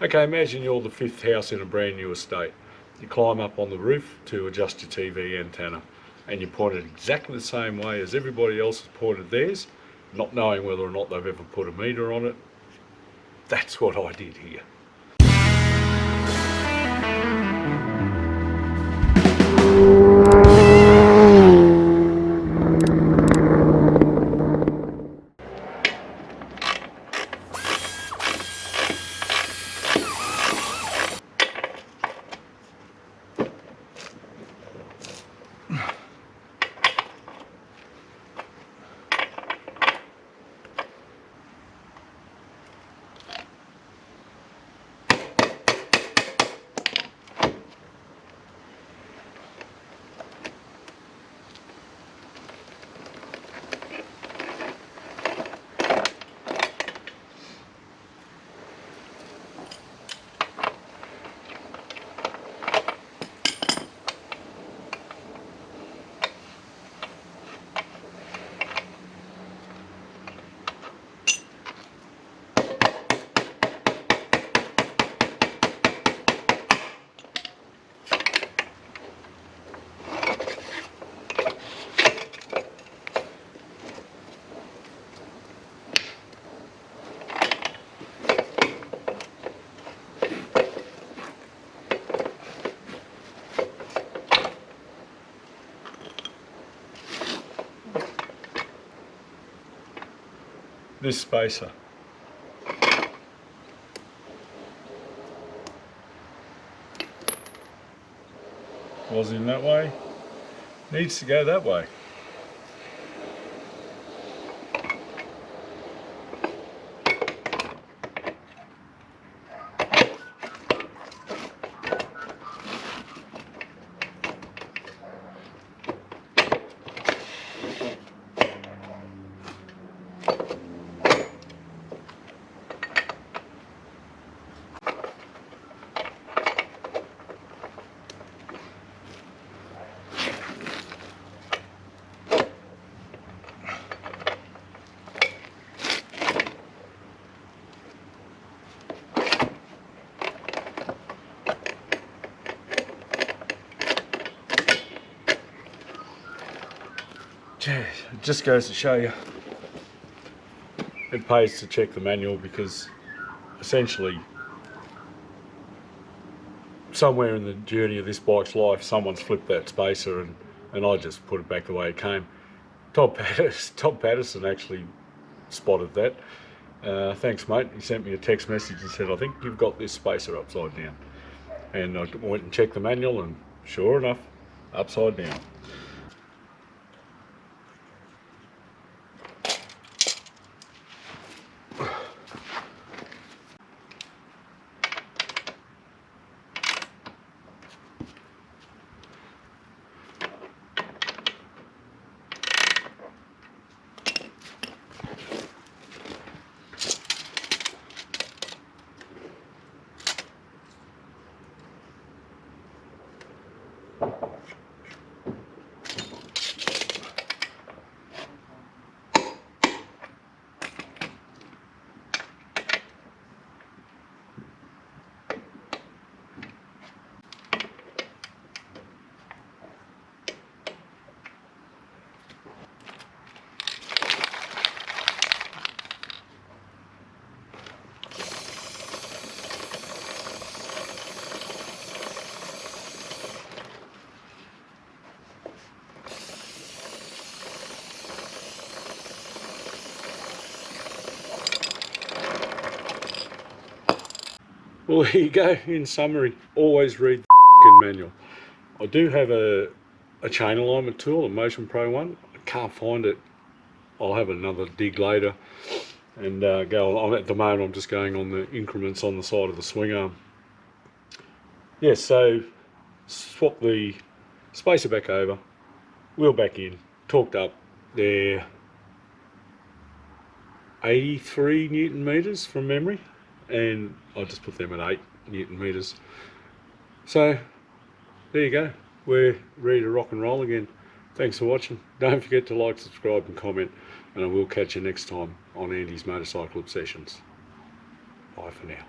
Okay, imagine you're the fifth house in a brand new estate. You climb up on the roof to adjust your TV antenna, and you point it exactly the same way as everybody else has pointed theirs, not knowing whether or not they've ever put a meter on it. That's what I did here. This spacer was in that way, needs to go that way. It just goes to show you, it pays to check the manual, because essentially somewhere in the journey of this bike's life someone's flipped that spacer and I just put it back the way it came. Todd Patterson actually spotted that. Thanks mate, he sent me a text message and said, I think you've got this spacer upside down. And I went and checked the manual and sure enough, upside down. Well, there you go. In summary, always read the manual. I do have a chain alignment tool, a Motion Pro one. I can't find it. I'll have another dig later and go on. At the moment, I'm just going on the increments on the side of the swing arm. Yeah, so swap the spacer back over, wheel back in, torqued up. They're 83 Newton meters from memory, and I'll just put them at 8 Newton meters. So there you go, we're ready to rock and roll again. Thanks for watching. Don't forget to like, subscribe and comment, and I will catch you next time on Andy's Motorcycle Obsessions. Bye for now.